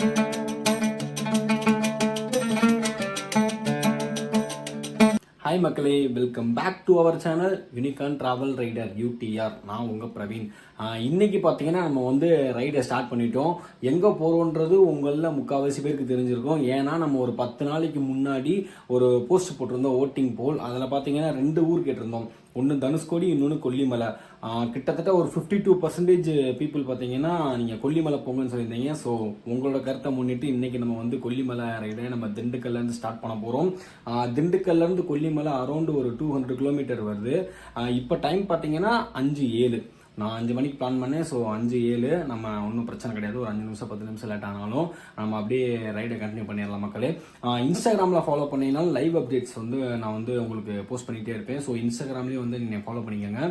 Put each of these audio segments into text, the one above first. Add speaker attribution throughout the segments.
Speaker 1: Hi மக்களே, welcome back to our channel Unicorn Travel Rider UTR. நான் உங்கள் பிரவீன். இன்னைக்கு பார்த்தீங்கன்னா நம்ம வந்து ரைடை ஸ்டார்ட் பண்ணிட்டோம். எங்கே போகிறோன்றது உங்களில் முக்கால்வாசி பேருக்கு தெரிஞ்சிருக்கும். ஏன்னா நம்ம ஒரு 10 நாளைக்கு முன்னாடி ஒரு போஸ்ட் போட்டிருந்தோம், ஓட்டிங் போல். அதில் பார்த்தீங்கன்னா 2 ஊர் கேட்டிருந்தோம். ஒன்று தனுஷ்கோடி, இன்னொன்று கொல்லிமலை. கிட்டத்தட்ட ஒரு 52% பீப்புள் பார்த்தீங்கன்னா நீங்கள் கொல்லிமலை போங்கன்னு சொல்லியிருந்தீங்க. ஸோ உங்களோட கருத்தை முன்னிட்டு இன்றைக்கி நம்ம வந்து கொல்லிமலை ரைடை நம்ம திண்டுக்கல்லேருந்து ஸ்டார்ட் பண்ண போகிறோம். திண்டுக்கல்லேருந்து கொல்லிமலை அரௌண்டு ஒரு 200 கிலோமீட்டர் வருது. இப்போ டைம் பார்த்தீங்கன்னா 5:07. நான் 5 மணிக்கு பிளான் பண்ணேன். ஸோ 5:07 நம்ம ஒன்றும் பிரச்சனை கிடையாது. ஒரு 5 நிமிஷம் 10 நிமிஷம் லேட் ஆனாலும் நம்ம அப்படியே ரைடை கண்டினியூ பண்ணிடலாம் மக்களே. இன்ஸ்டாகிராமில் ஃபாலோ பண்ணிங்கனாலும் லைவ் அப்டேட்ஸ் வந்து நான் வந்து உங்களுக்கு போஸ்ட் பண்ணிகிட்டே இருப்பேன். ஸோ இன்ஸ்டாகிராம்லேயும் வந்து நீங்கள் ஃபாலோ பண்ணிக்கோங்க.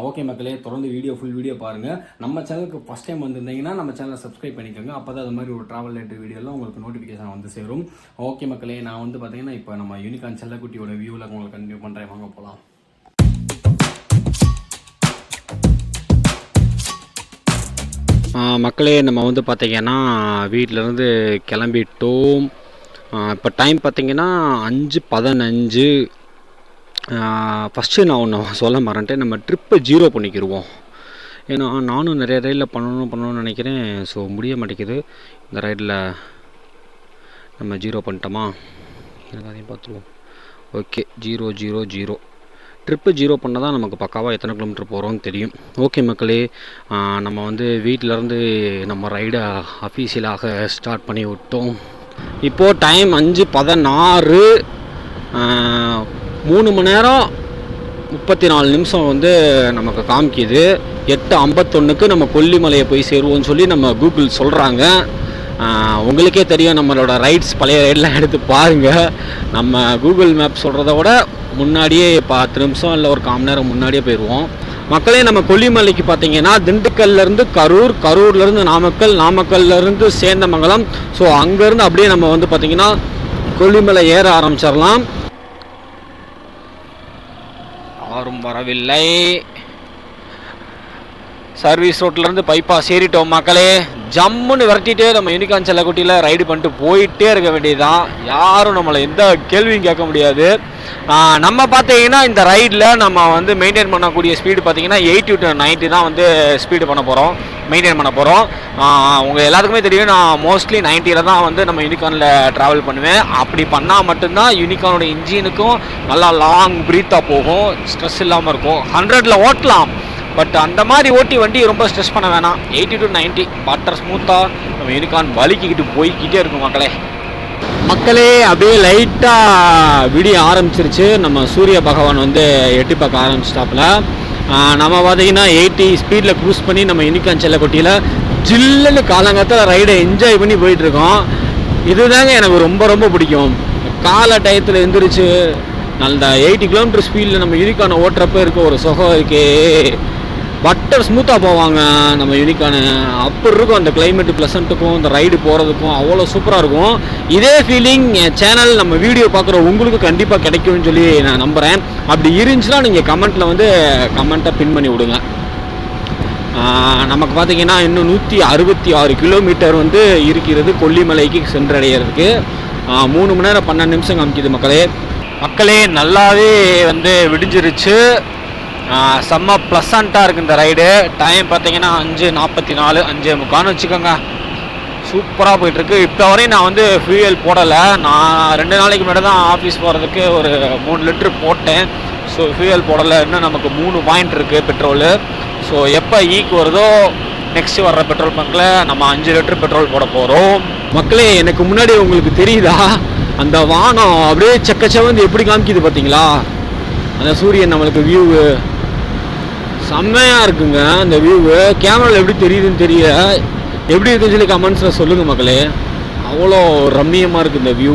Speaker 1: ஓகே மக்களே, தொடர்ந்து ஃபுல் வீடியோ பாருங்கள். நம்ம சேனலுக்கு ஃபஸ்ட் டைம் வந்திருந்தீங்கன்னா நம்ம சேனலை சப்ஸ்கிரைப் பண்ணிக்கோங்க. அப்போ தான் அது மாதிரி ஒரு ட்ராவல் ரிலேட்டட் வீடியோலாம் உங்களுக்கு நோட்டிஃபிகேஷன் வந்து சேரும். ஓகே மக்களே, நான் வந்து பார்த்தீங்கன்னா இப்போ நம்ம யூனிகான் செல்லக்குட்டியோட வியூவில் உங்களுக்கு கண்டினியூ பண்ணுறேன். வாங்க போகலாம். மக்களே, நம்ம வந்து பார்த்திங்கன்னா வீட்டிலேருந்து கிளம்பிட்டோம். இப்போ டைம் பார்த்திங்கன்னா 5:15. ஃபஸ்ட்டு நான் ஒன்று சொல்ல மறந்துட்டேன், நம்ம ட்ரிப்பை 0 பண்ணிக்கிடுவோம். ஏன்னா நானும் நிறைய ரைடில் பண்ணணும்னு நினைக்கிறேன். ஸோ முடிய மாட்டேங்குது. இந்த ரைடில் நம்ம 0 பண்ணிட்டோமா? எனக்கு அதையும் பார்த்துருவோம். ஓகே, 0 ட்ரிப்பு 0 பண்ணால் தான் நமக்கு பக்காவாக எத்தனை கிலோமீட்டர் போகிறோன்னு தெரியும். ஓகே மக்களே, நம்ம வந்து வீட்டிலேருந்து நம்ம ரைடை அஃபீஷியலாக ஸ்டார்ட் பண்ணி விட்டோம். இப்போது டைம் 5:16. 3 மணி நேரம் 34 நிமிஷம் வந்து நமக்கு காமிக்குது. 8:51க்கு நம்ம கொல்லிமலையை போய் சேருவோம்னு சொல்லி நம்ம கூகுள் சொல்கிறாங்க. உங்களுக்கே தெரியும், நம்மளோட ரைட்ஸ் பழைய ரைடெலாம் எடுத்து பாருங்கள். நம்ம கூகுள் மேப் சொல்கிறத விட முன்னாடியே 10 நிமிஷம் இல்லை ஒரு 1/4 மணி நேரம் முன்னாடியே போயிடுவோம். மக்களே, நம்ம கொல்லிமலைக்கு பார்த்தீங்கன்னா திண்டுக்கல்லேருந்து கரூர், கரூர்லேருந்து நாமக்கல், நாமக்கல்லேருந்து சேந்தமங்கலம். ஸோ அங்கேருந்து அப்படியே நம்ம வந்து பார்த்திங்கன்னா கொல்லிமலை ஏற ஆரம்பிச்சிடலாம். யாரும் வரவில்லை. சர்வீஸ் ரோட்லேருந்து பைபாஸ் ஏறிட்டோம் மக்களே. ஜம்முன்னு விரட்டிட்டு நம்ம யூனிகான் செல்லக்குட்டியில் ரைடு பண்ணிட்டு போயிட்டே இருக்க வேண்டியதுதான். யாரும் நம்மளை எந்த கேள்வியும் கேட்க முடியாது. நம்ம பார்த்தீங்கன்னா இந்த ரைடில் நம்ம வந்து மெயின்டைன் பண்ணக்கூடிய ஸ்பீடு பார்த்தீங்கன்னா 80 to 90 தான் வந்து ஸ்பீடு மெயின்டைன் பண்ண போகிறோம். உங்கள் எல்லாத்துக்குமே தெரியும், நான் மோஸ்ட்லி 90 தான் வந்து நம்ம யூனிகானில் ட்ராவல் பண்ணுவேன். அப்படி பண்ணால் மட்டும்தான் யூனிகானோட இன்ஜினுக்கும் நல்லா லாங் ப்ரீத்தாக போகும், ஸ்ட்ரெஸ் இல்லாமல் இருக்கும். 100ல் ஓட்டலாம், பட் அந்த மாதிரி ஓட்டி வண்டி ரொம்ப ஸ்ட்ரெஸ் பண்ண வேணாம். 80 to 90 பட்டர் ஸ்மூத்தாக நம்ம யூனிகான் வலிக்கிட்டு போய்கிட்டே இருக்கும் மக்களே. அப்படியே லைட்டாக விடிய ஆரம்பிச்சிருச்சு. நம்ம சூரிய பகவான் வந்து எட்டி பார்க்க ஆரம்பிச்சிட்டாப்புல. நம்ம பார்த்தீங்கன்னா 80 ஸ்பீடில் க்ரூஸ் பண்ணி நம்ம யூனிகான் செல்லக்குட்டியில் ஜில்லுன்னு காலங்காலத்தில் ரைடை என்ஜாய் பண்ணி போயிட்டுருக்கோம். இதுதாங்க எனக்கு ரொம்ப பிடிக்கும். காலை டயத்தில் எழுந்திரிச்சு அந்த 80 கிலோமீட்டர் ஸ்பீடில் நம்ம யூனிகானை ஓட்டுறப்ப இருக்க ஒரு சுகம் இருக்கே. பட்டர் ஸ்மூத்தாக போவாங்க நம்ம யூனிகானு. அப்படி இருக்கும் அந்த கிளைமேட்டு ப்ளசண்ட்டுக்கும் இந்த ரைடு போகிறதுக்கும் அவ்வளோ சூப்பராக இருக்கும். இதே ஃபீலிங் என் சேனல் நம்ம வீடியோ பார்க்குற உங்களுக்கு கண்டிப்பாக கிடைக்கும்னு சொல்லி நான் நம்புகிறேன். அப்படி இருந்துச்சுன்னா நீங்கள் கமெண்ட்டில் வந்து கமெண்ட்டை பின் பண்ணி விடுங்க. நமக்கு பார்த்திங்கன்னா இன்னும் 166 கிலோமீட்டர் வந்து இருக்கிறது கொல்லிமலைக்கு சென்றடைகிறதுக்கு. 3 மணி நேரம் 12 நிமிஷம் காமிக்குது மக்களே. நல்லாவே வந்து விடிஞ்சிருச்சு. செம்ம ப்ளசண்ட்டாக இருக்குது இந்த ரைடு. டைம் பார்த்தீங்கன்னா 5:44, 5:45 வச்சுக்கோங்க. சூப்பராக போயிட்டுருக்கு. இப்போ வரையும் நான் வந்து ஃபியூயல் போடலை. நான் 2 நாளைக்கு முன்னாடி தான் ஆஃபீஸ் போகிறதுக்கு ஒரு 3 லிட்ரு போட்டேன். ஸோ ஃபியூயல் போடலை. இன்னும் நமக்கு 3 பாயிண்ட் இருக்குது பெட்ரோலு. ஸோ எப்போ ஈக்கு வருதோ நெக்ஸ்ட்டு வர்ற பெட்ரோல் பங்க்கில் நம்ம 5 லிட்டர் பெட்ரோல் போட போகிறோம். மக்களே, எனக்கு முன்னாடி உங்களுக்கு தெரியுதா அந்த வானம் அப்படியே செக்கச்சவந்து எப்படி காமிக்குது பார்த்தீங்களா? அந்த சூரியன் நம்மளுக்கு வியூவு செம்மையாக இருக்குங்க. அந்த வியூவு கேமராவில் எப்படி தெரியுதுன்னு தெரியல. எப்படி இருக்குன்னு சொல்லி கமெண்ட்ஸில் சொல்லுங்கள் மக்களே. அவ்வளோ ரம்மியமாக இருக்குது இந்த வியூ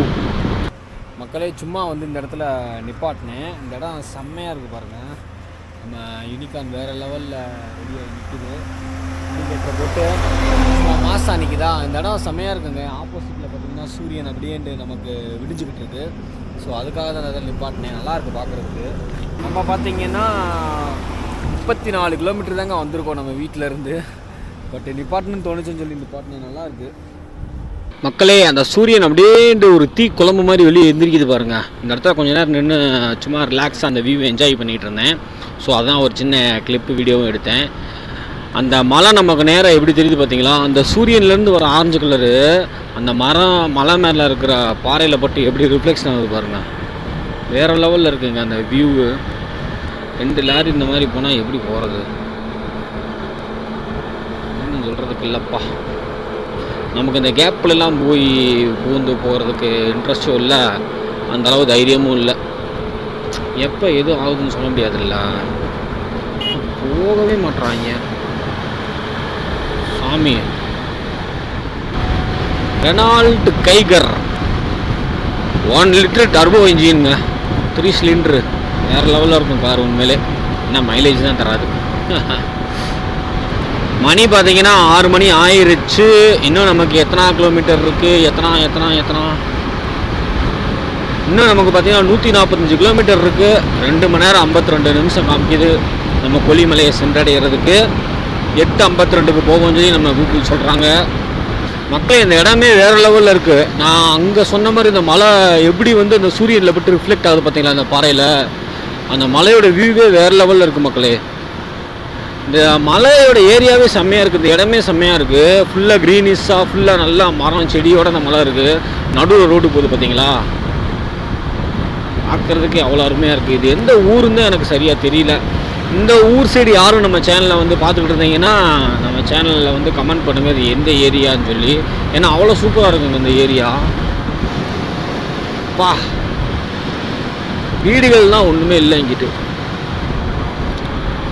Speaker 1: மக்களே. சும்மா வந்து இந்த இடத்துல நிப்பாட்டினேன். இந்த இடம் செம்மையாக இருக்குது பாருங்கள். நம்ம யூனிகான் வேறு லெவலில் ரெடியாக நிற்குது. இண்டிகேட்டரை போட்டு மாசா நிற்குதா. இந்த இடம் செம்மையாக இருக்குங்க. ஆப்போசிட்டில் பார்த்தீங்கன்னா சூரியன் அப்படியேண்டு நமக்கு விடிஞ்சுக்கிட்டு இருக்குது. ஸோ அதுக்காக தான் அந்த இடத்துல நிப்பாட்டினேன். நல்லாயிருக்கு பார்க்குறதுக்கு. நம்ம பார்த்திங்கன்னா 34 கிலோமீட்டர் தாங்க வந்திருக்கோம் நம்ம வீட்டிலேருந்து. பட் நிப்பாட்டணும்னு தோணுச்சுன்னு சொல்லி நிப்பாட்டினேன். நல்லாயிருக்கு. மக்களே, அந்த சூரியன் அப்படியே ஒரு தீ குழம்பு மாதிரி வெளியே எந்திரிக்குது பாருங்கள். இந்த இடத்துல கொஞ்சம் நேரம் நின்று சும்மா ரிலாக்ஸாக அந்த வியூவை என்ஜாய் பண்ணிகிட்டு இருந்தேன். ஸோ அதான் ஒரு சின்ன கிளிப்பு வீடியோவும் எடுத்தேன். அந்த மலை நமக்கு நேராக எப்படி தெரியுது பார்த்தீங்களா? அந்த சூரியன்லேருந்து வர ஆரஞ்சு கலரு அந்த மலை மேலே இருக்கிற பாறையில் பட்டு எப்படி ரிஃப்ளெக்ஷன் ஆகுது பாருங்கள். வேறு லெவலில் இருக்குங்க அந்த வியூவு. 2 லாரி இந்த மாதிரி போனால் எப்படி போகிறது இன்னும் சொல்கிறதுக்கு இல்லைப்பா. நமக்கு இந்த கேப்லலாம் போய் பூந்து போகிறதுக்கு இன்ட்ரெஸ்ட்டும் இல்லை, அந்தளவு தைரியமும் இல்லை. எப்போ எதுவும் ஆகுதுன்னு சொல்ல முடியாதுல்ல. போகவே மாட்டுறாங்க சாமி. ரெனால்ட் கைகர் 1 லிட்டர் டர்போ இன்ஜின்ங்க, 3 சிலிண்டரு. வேறு லெவலில் இருக்கும் கார் உண்மையிலே. என்ன மைலேஜ் தான் தராது. மணி பார்த்தீங்கன்னா 6 மணி ஆயிடுச்சு. இன்னும் நமக்கு எத்தனை கிலோமீட்டர் இருக்குது? எத்தனை இன்னும் நமக்கு பார்த்தீங்கன்னா 145 கிலோமீட்டர் இருக்குது. 2 மணி நேரம் 52 நிமிஷம் காமிக்குது நம்ம கொல்லிமலையை சென்றடைகிறதுக்கு. 8:52க்கு போகும் சொல்லி நம்ம கூகுள் சொல்கிறாங்க. மக்கள் இந்த இடமே வேறு லெவலில் இருக்குது. நான் அங்கே சொன்ன மாதிரி இந்த மலை எப்படி அந்த சூரியனில் பட்டு ரிஃப்ளெக்ட் ஆகுது பார்த்தீங்களா அந்த பாறையில். அந்த மலையோட வியூவே வேறு லெவலில் இருக்குது மக்களே. இந்த மலையோட ஏரியாவே செம்மையாக இருக்குது. இந்த இடமே செம்மையாக இருக்குது. ஃபுல்லாக க்ரீனிஷாக, ஃபுல்லாக நல்லா மரம் செடியோடு அந்த மலை இருக்குது. நடுவில் ரோடு போகுது பார்த்தீங்களா, பார்க்குறதுக்கு அவ்வளோ அருமையாக இருக்குது. இது எந்த ஊருன்னு எனக்கு சரியாக தெரியல. இந்த ஊர் சைடு யாரும் நம்ம சேனலில் பார்த்துக்கிட்டு இருந்தீங்கன்னா நம்ம சேனலில் கமெண்ட் பண்ணுங்கள் இது எந்த ஏரியான்னு சொல்லி. ஏன்னா அவ்வளோ சூப்பராக இருக்குங்க இந்த ஏரியா. பா, வீடுகள்லாம் ஒன்றுமே இல்லை இங்கிட்டு.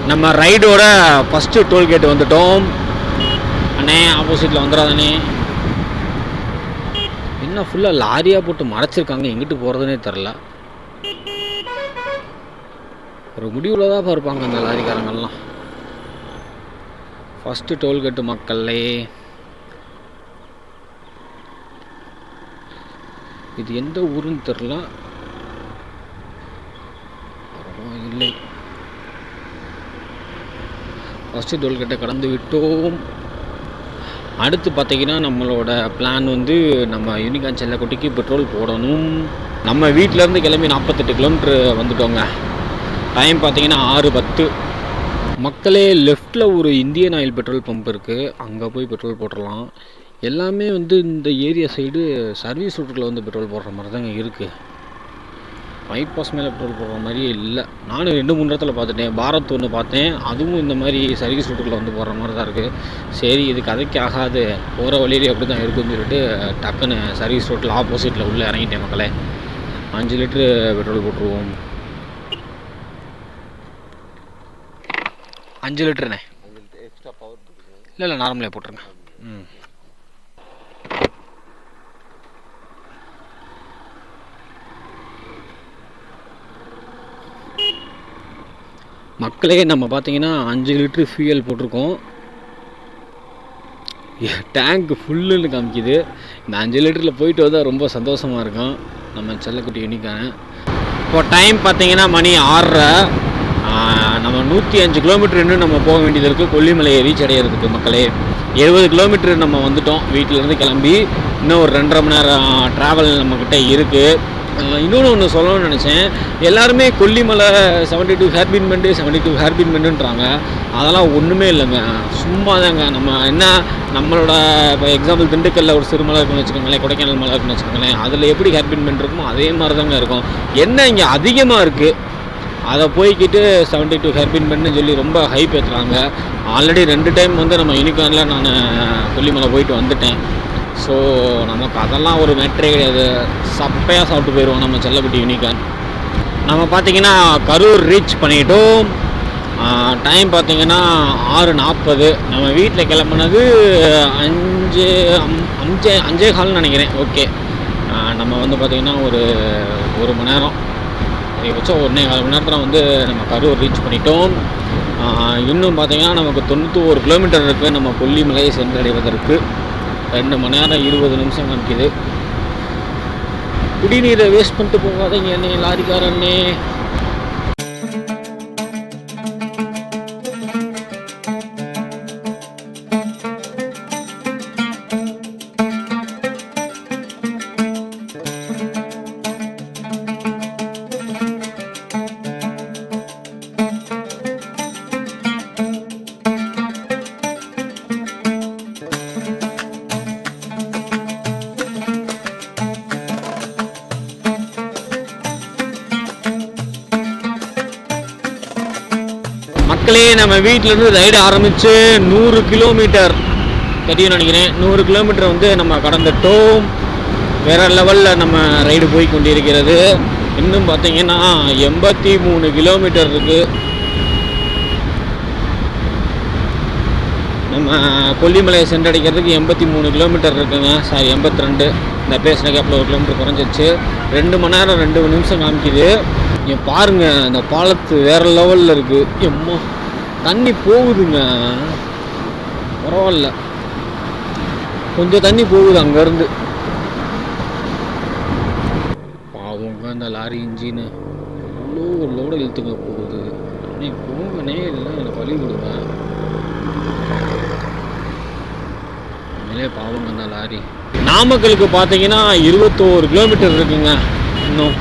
Speaker 1: நம்ம ரைடோட ஃபஸ்ட்டு டோல்கேட் வந்துட்டோம். அண்ணே ஆப்போசிட்டில் வந்துடாதானே. என்ன ஃபுல்லாக லாரியாக போட்டு மறைச்சிருக்காங்க, எங்கிட்டு போகிறதுனே தெரில. ஒரு முடிவில் தான் இருப்பாங்க அந்த லாரிக்காரங்கள்லாம். ஃபஸ்ட்டு டோல்கேட்டு மக்களே. இது எந்த ஊருன்னு தெரில. இல்லை, ஃபஸ்ட்டு டோல்கேட்டை கடந்து விட்டோம். அடுத்து பார்த்திங்கன்னா நம்மளோட பிளான் நம்ம யூனிகார்ன் செல்லக்குட்டிக்கு பெட்ரோல் போடணும். நம்ம வீட்டிலேருந்து கிளம்பி 48 கிலோமீட்ரு வந்துட்டோங்க. டைம் பார்த்திங்கன்னா 6:10. மக்களே, லெஃப்டில் ஒரு இந்தியன் ஆயில் பெட்ரோல் பம்ப் இருக்குது, அங்கே போய் பெட்ரோல் போட்டுடலாம். எல்லாமே இந்த ஏரியா சைடு சர்வீஸ் ரூட்டில் பெட்ரோல் போடுற மாதிரி தாங்க இருக்குது. பைபாஸ் மேலே பெட்ரோல் போடுற மாதிரியே இல்லை. நானும் 2-3 இடத்துல பார்த்துட்டேன். பாரத் ஒன்று பார்த்தேன், அதுவும் இந்த மாதிரி சர்வீஸ் ரூட்டுக்குள்ளே போடுற மாதிரி தான் இருக்குது. சரி, இது கதைக்கு ஆகாது, போகிற வழியிலே அப்படி தான் இருக்குன்னு சொல்லிட்டு டக்குன்னு சர்வீஸ் ரூட்டில் ஆப்போசிட்டில் உள்ளே இறங்கிட்டேன் மக்களே. 5 லிட்ரு பெட்ரோல் போட்டுருவோம். 5 லிட்டருண்ணே. இல்லை நார்மலே போட்டுருங்க. மக்களே, நம்ம பார்த்தீங்கன்னா 5 லிட்ரு ஃபியூயல் போட்டிருக்கோம். டேங்க் ஃபுல்லுன்னு காமிக்குது. இந்த 5 லிட்டரில் போயிட்டு வந்தால் ரொம்ப சந்தோஷமாக இருக்கும் நம்ம செல்லக்குட்டி யூனிக்கான. இப்போ டைம் பார்த்தீங்கன்னா மணி 6:30. நம்ம 105 கிலோமீட்டர் இன்னும் நம்ம போக வேண்டியது இருக்குது கொல்லிமலையை ரீச் அடையிறதுக்கு மக்களே. 70 கிலோமீட்டர் நம்ம வந்துட்டோம் வீட்டிலேருந்து கிளம்பி. இன்னும் ஒரு 2.5 மணி நேரம் ட்ராவல் நம்மக்கிட்ட இருக்குது. இன்னொன்று ஒன்று சொல்லணும்னு நினச்சேன். எல்லாருமே கொல்லிமலை 72 ஹேர்பின் பெண்டு 72 ஹேர்பின் பெண்டுன்றாங்க. அதெல்லாம் ஒன்றுமே இல்லைங்க, சும்மா தாங்க. நம்ம என்ன நம்மளோட இப்போ எக்ஸாம்பிள் திண்டுக்கல்ல ஒரு சிறுமலை இருக்குன்னு வச்சுக்கோங்களேன், கொடைக்கானல் மலை இருக்குன்னு வச்சுக்கோங்களேன், அதில் எப்படி ஹேர்பின் பெண்ட் இருக்குமோ அதே மாதிரி தாங்க இருக்கும். என்ன இங்கே அதிகமாக இருக்குது, அதை போய்கிட்டு 72 ஹேர்பின் பெண்டுன்னு சொல்லி ரொம்ப ஹைப் ஏற்றுறாங்க. ஆல்ரெடி 2 டைம் நம்ம யூனிகார்னில் நான் கொல்லிமலை போயிட்டு வந்துட்டேன். ஸோ நமக்கு அதெல்லாம் ஒரு மேட்ரே கிடையாது. சப்பையாக சாப்பிட்டு போயிடுவோம் நம்ம செல்லக்குட்டி யூனிகார்ன். நம்ம பார்த்திங்கன்னா கரூர் ரீச் பண்ணிட்டோம். டைம் பார்த்திங்கன்னா 6:40. நம்ம வீட்டில் கிளம்புனது 5:15 நினைக்கிறேன். ஓகே, நம்ம பார்த்திங்கன்னா ஒரு மணி நேரம், அதிகபட்சம் 1.25 மணி நேரத்தில் நம்ம கரூர் ரீச் பண்ணிட்டோம். இன்னும் பார்த்திங்கன்னா நமக்கு 91 கிலோமீட்டர் இருக்குது நம்ம கொல்லிமலையை சென்றடைவதற்கு. 2 மணி நேரம் 20 நிமிஷம் காமிக்குது. குடிநீரை வேஸ்ட் பண்ணிட்டு போகாதீங்க அண்ணே, லாரிக்காரண்ணே. மக்களே, நம்ம வீட்டிலேருந்து ரைடு ஆரம்பித்து 100 கிலோமீட்டர் தெரியும் நினைக்கிறேன். 100 கிலோமீட்டர் வந்து நம்ம கடந்துட்டோம். வேறு லெவலில் நம்ம ரைடு போய் கொண்டிருக்கிறது. இன்னும் பார்த்தீங்கன்னா 83 கிலோமீட்டர் இருக்குது. நம்ம கொல்லிமலையை சென்றடைக்கிறதுக்கு 83 கிலோமீட்டர் இருக்குங்க. சாரி 82. இந்த பேசின கேப்பில் 1 கிலோமீட்டர் குறைஞ்சிச்சு. 2 மணி நேரம் 2 நிமிஷம் காமிக்குது. இங்கே பாருங்கள், அந்த பாலத்து வேறு லெவலில் இருக்குது. எம்மா தண்ணி போகுதுங்க, பரவாயில்ல, கொஞ்சம் தண்ணி போகுது அங்கேருந்து. பாவங்க அந்த லாரி இன்ஜின்னு அவ்வளோ லோடு இழுத்துக்க போகுது. நீ போங்கனே இல்லை, எனக்கு வழி கொடுங்க. பாவங்க அந்த லாரி. நாமக்கலுக்கு பார்த்தீங்கன்னா 21 கிலோமீட்டர் இருக்குங்க. இன்னும்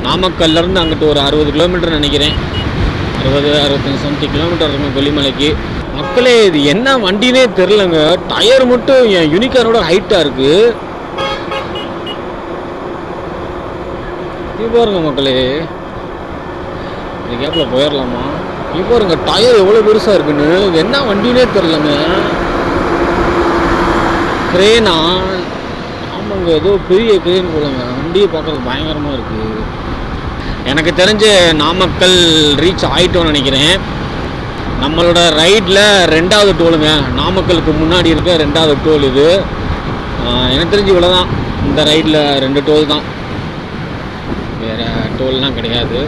Speaker 1: நாமக்கல்லேருந்து அங்கிட்டு ஒரு 60 கிலோமீட்டர் நினைக்கிறேன். 60-65 சம்திங் கிலோமீட்டர் இருக்கும் கொல்லிமலைக்கு. மக்களே, இது என்ன வண்டினே தெரிலங்க. டயர் மட்டும் என் யூனிகானோட ஹைட்டாக இருக்குது. இது பாருங்க மக்களே, இந்த கேப்பில் போயிடலாமா? இது பாருங்க டயர் எவ்வளோ பெருசாக இருக்குன்னு. இது என்ன வண்டினே தெரிலங்க. க்ரேனா? ஆமாங்க, ஏதோ பெரிய க்ரேன் போலங்க. வண்டியை பார்க்குறது பயங்கரமாக இருக்குது. எனக்கு தெரிஞ்சு நாமக்கல் ரீச் ஆகிட்டோன்னு நினைக்கிறேன். நம்மளோட ரைடில் 2வது டோலுங்க. நாமக்கலுக்கு முன்னாடி இருக்க 2வது டோல் இது. எனக்கு தெரிஞ்சு இவ்வளோ தான். இந்த ரைடில் 2 டோல் தான், வேறு டோல்லாம் கிடையாது.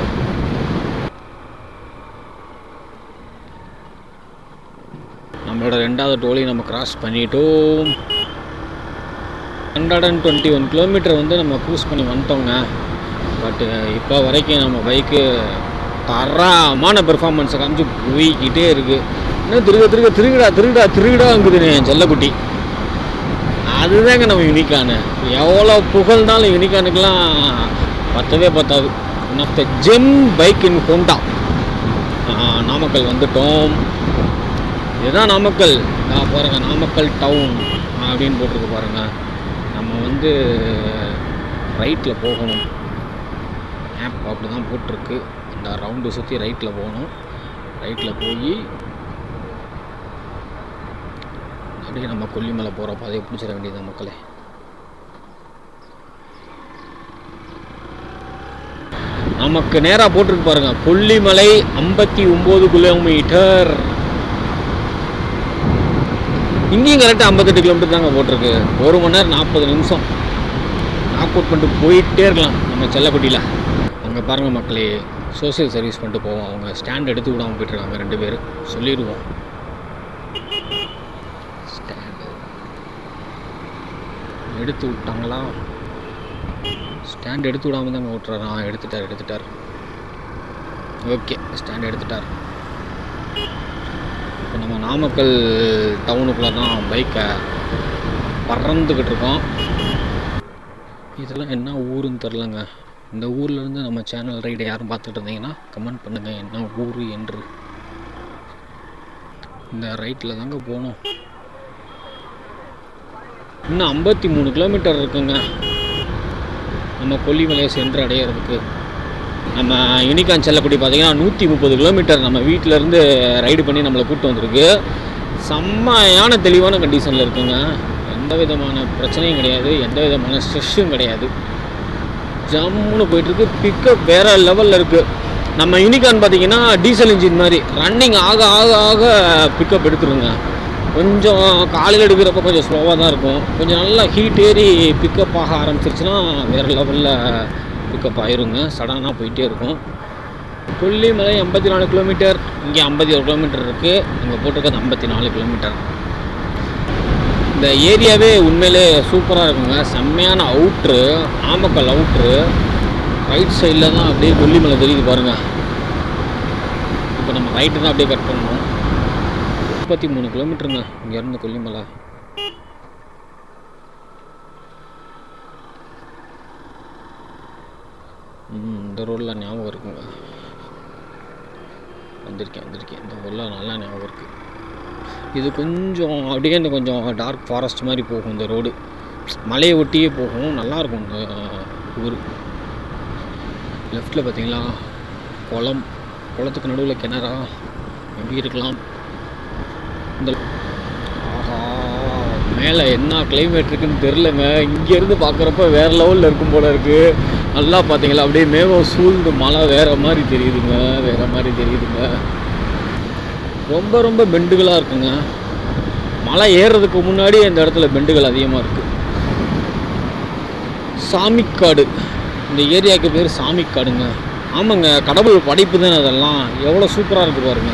Speaker 1: நம்மளோட 2வது டோலையும் நம்ம கிராஸ் பண்ணிட்டோம். 121 கிலோமீட்டர் வந்து நம்ம க்ரூஸ் பண்ணி வந்துட்டோங்க. பட்டு இப்போ வரைக்கும் நம்ம பைக்கு தரமான பெர்ஃபார்மன்ஸை காமிச்சு போய்கிட்டே இருக்குது. இன்னும் திருடாங்குதுன்னு என் செல்லக்குட்டி. அதுதாங்க நம்ம யூனிகானு. எவ்வளோ புகழ்னாலும் யூனிகானுக்கெலாம் பத்தவே பத்தாது. One of the gem bike in Honda. Namakkal வந்துட்டோம். இதுதான் நாமக்கல். பாருங்கள், நாமக்கல் டவுன் அப்படின்னு போட்டிருக்கு பாருங்கள். நம்ம வந்து ரைட்டில் போகணும். மேப் அப்படி தான் போட்டிருக்கு. இந்த ரவுண்டு சுற்றி ரைட்டில் போகணும். ரைட்டில் போய் அப்படியே நம்ம கொல்லிமலை போகிற பாதையை பிடிச்சிட வேண்டியது மக்களே. நமக்கு நேராக போட்டிருக்கு பாருங்கள், கொல்லிமலை 59 கிலோமீட்டர். இங்கேயும் கரெக்டாக 58 கிலோமீட்டர் தாங்க போட்டிருக்கு. 1 மணி நேரம் 40 நிமிஷம் நாக் அவுட் பண்ணிட்டு போயிட்டே இருக்கலாம் நம்ம செல்லக்குட்டியில். அங்கே பாருங்கள் மக்களே, சோசியல் சர்வீஸ் பண்ணிட்டு போவோம். அவங்க ஸ்டாண்ட் எடுத்து விடாமல் போயிட்டுருக்காங்க 2 பேர். சொல்லிடுவோம், ஸ்டாண்டு எடுத்து விட்டாங்களா? ஸ்டாண்ட் எடுத்து விடாமல் தாங்க ஓட்டுறாரா? எடுத்துட்டார். ஓகே, ஸ்டாண்ட் எடுத்துட்டார். இப்போ நம்ம நாமக்கல் டவுனுக்குள்ளே தான் பைக்கை பறந்துக்கிட்டு இருக்கோம். இதெல்லாம் என்ன ஊருன்னு தெரிலங்க. இந்த ஊர்லேருந்து நம்ம சேனல் ரைடை யாரும் பார்த்துட்டு இருந்தீங்கன்னா கமெண்ட் பண்ணுங்கள், என்ன ஊர் என்று. இந்த ரைட்டில் தாங்க போகணும். இன்னும் 53 கிலோமீட்டர் இருக்குங்க நம்ம கொல்லிமலையை சென்று அடையிறதுக்கு. நம்ம யூனிகான் செல்லக்குடி பார்த்திங்கன்னா 130 கிலோமீட்டர் நம்ம வீட்டிலேருந்து ரைடு பண்ணி நம்மளை கூப்பிட்டு வந்திருக்கு. செம்மையான தெளிவான கண்டிஷனில் இருக்குங்க. எந்த விதமான பிரச்சனையும் கிடையாது, எந்த விதமான ஸ்ட்ரெஸ்ஸும் கிடையாது. ஜம்முன்னு போயிட்டுருக்கு. பிக்கப் வேறு லெவலில் இருக்குது. நம்ம யூனிகான் பார்த்திங்கன்னா டீசல் இன்ஜின் மாதிரி ரன்னிங் ஆக ஆக ஆக பிக்கப் எடுத்துருங்க. கொஞ்சம் காலையில் எடுக்கிறப்ப கொஞ்சம் ஸ்லோவாக தான் இருக்கும். கொஞ்சம் நல்லா ஹீட் ஏறி பிக்கப் ஆக ஆரம்பிச்சிருச்சுன்னா வேறு லெவலில் பிக்கப் ஆயிருங்க. சடனாக போயிட்டே இருக்கும். கொல்லிமலை 84 கிலோமீட்டர். இங்கே 51 கிலோமீட்டர் இருக்குது. இங்கே போட்டிருக்கிறது 54 கிலோமீட்டர். இந்த ஏரியாவே உண்மையிலே சூப்பராக இருக்குங்க. செம்மையான அவுட்ரு, நாமக்கல் அவுட்ரு. ரைட் சைடில் தான் அப்படியே கொல்லிமலை தெரியுது பாருங்கள். இப்போ நம்ம ரைட்டு தான் அப்படியே கட் பண்ணணும். 33 கிலோமீட்டருங்க இங்கேருந்து கொல்லிமலை. இந்த ரோடில் ஞாபகம் இருக்குங்க. வந்திருக்கேன். இந்த ரோடில் நல்லா ஞாபகம் இருக்குது. இது கொஞ்சம் அப்படியே இந்த கொஞ்சம் டார்க் ஃபாரஸ்ட் மாதிரி போகும். இந்த ரோடு மலையை ஒட்டியே போகும். நல்லாயிருக்கும் இந்த ஊர். லெஃப்டில் பார்த்தீங்களா குளத்துக்கு நடுவில் கிணறா எப்படி இருக்கலாம் இந்த மேலே என்ன கிளைமேட் இருக்குன்னு தெரிலங்க. இங்கேருந்து பார்க்குறப்ப வேறு லெவலில் இருக்கும் போல இருக்குது. நல்லா பார்த்தீங்களா அப்படியே மேகம் சூழ்ந்து மழை வேறு மாதிரி தெரியுதுங்க, வேறு மாதிரி தெரியுதுங்க. ரொம்ப ரொம்ப பெண்டுகளாக இருக்குங்க. மலை ஏறுறதுக்கு முன்னாடி இந்த இடத்துல பெண்டுகள் அதிகமாக இருக்குது. சாமிக்காடு, இந்த ஏரியாவுக்கு பேர் சாமிக்காடுங்க. ஆமாங்க, கடவுள் படைப்பு தானே அதெல்லாம். எவ்வளோ சூப்பராக இருக்குது பாருங்க.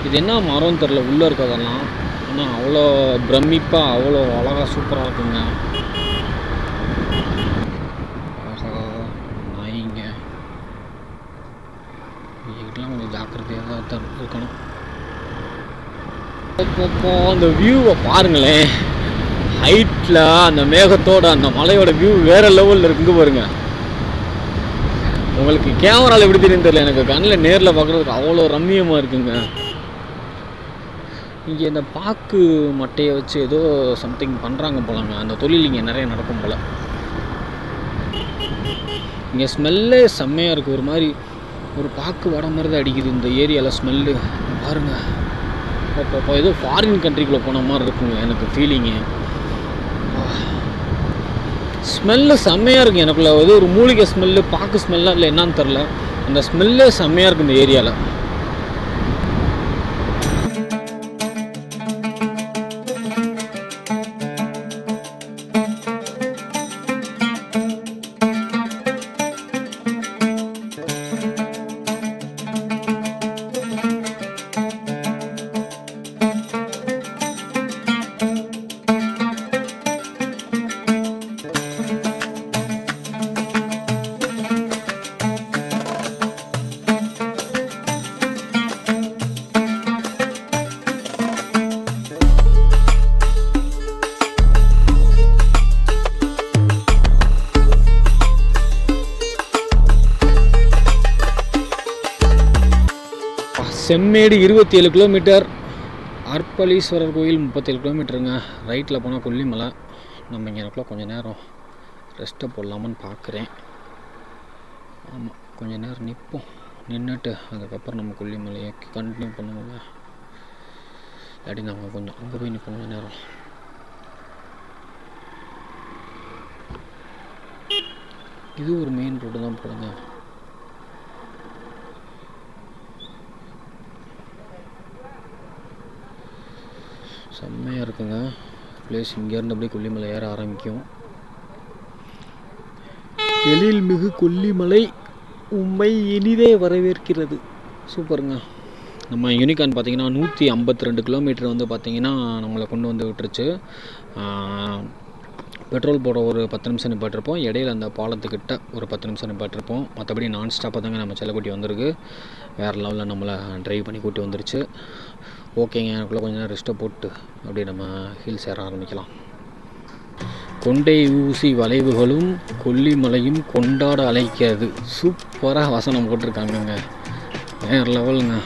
Speaker 1: இது என்ன மரம்னு தெரில உள்ளே இருக்கிறதெல்லாம், ஆனால் அவ்வளோ பிரமிப்பாக அவ்வளோ அழகாக சூப்பராக இருக்குங்க. நாய்ங்க இதுக்கெல்லாம் கொஞ்சம் ஜாக்கிரதையாக தான் இருக்கணும். அந்த வியூவை பாருங்களேன், ஹைட்டில் அந்த மேகத்தோட அந்த மலையோட வியூ வேறு லெவலில் இருக்குங்க பாருங்க. உங்களுக்கு கேமராவில் எப்படி தெரியும் தெரியல, எனக்கு கண்ணில் நேரில் பார்க்குறதுக்கு அவ்வளோ ரம்மியமாக இருக்குங்க. இங்கே இந்த பாக்கு மட்டையை வச்சு ஏதோ சம்திங் பண்ணுறாங்க போலாங்க. அந்த தொழில் இங்கே நிறைய நடக்கும் போல். இங்கே ஸ்மெல்லே செம்மையாக இருக்குது. ஒரு மாதிரி ஒரு பாக்கு வடை மாதிரி தான் அடிக்குது இந்த ஏரியாவில் ஸ்மெல்லு பாருங்கள். இப்போ ஏதோ ஃபாரின் கண்ட்ரிக்குள்ளே போன மாதிரி இருக்குங்க எனக்கு ஃபீலிங்கு. ஸ்மெல்லு செம்மையாக இருக்குது எனக்குள்ள. ஏதோ ஒரு மூலிகை ஸ்மெல்லு, பாக்கு ஸ்மெல்லாம் இல்லை என்னன்னு தெரில, அந்த ஸ்மெல்லே செம்மையாக இருக்குது இந்த ஏரியாவில். செம்மேடு 27 கிலோமீட்டர், அர்ப்பளீஸ்வரர் கோயில் 37 கிலோமீட்டருங்க. ரைட்டில் போனால் கொல்லிமலை. நம்ம இங்கே எனக்குள்ள கொஞ்சம் நேரம் ரெஸ்ட்டை போடலாமான்னு பார்க்குறேன். ஆமாம், கொஞ்சம் நேரம் நிற்போம். நின்றுட்டு அதுக்கப்புறம் நம்ம கொல்லிமலையை கண்டினியூ பண்ணுவோங்க. இல்லாட்டி நாங்கள் கொஞ்சம் அங்கே போய் நிற்போம் கொஞ்சம் நேரம். இது ஒரு மெயின் ரோடு தான் போடுங்க. செம்மையாக இருக்குங்க பிளேஸ். இங்கேருந்து அப்படியே கொல்லிமலை ஏற ஆரம்பிக்கும். எழில்மிகு கொல்லிமலை உம்மை இனிதே வரவேற்கிறது. சூப்பருங்க. நம்ம யூனிகார்ன் பார்த்திங்கன்னா 152 கிலோமீட்டர் வந்து பார்த்திங்கன்னா நம்மளை கொண்டு வந்து விட்டுருச்சு. பெட்ரோல் போட ஒரு 10 நிமிஷம் நிப்பாட்டிருப்போம். இடையில அந்த பாலத்துக்கிட்ட ஒரு 10 நிமிஷம் நிப்பாட்டிருப்போம். மற்றபடி நான் ஸ்டாப்பாக தாங்க நம்ம செல்லக்குட்டி வந்திருக்கு. வேறு லெவலில் நம்மளை ட்ரைவ் பண்ணி கூட்டி வந்துருச்சு. ஓகேங்க, எனக்குள்ளே கொஞ்சம் நேரம் ரெஸ்ட்டை போட்டு அப்படியே நம்ம ஹில்ஸ் ஏற ஆரம்பிக்கலாம். கொண்டை ஊசி வளைவுகளும் கொல்லிமலையும் கொண்டாட அழைக்கிறது. சூப்பராக வசனம் போட்டிருக்காங்கங்க, வேறு லெவலுங்க.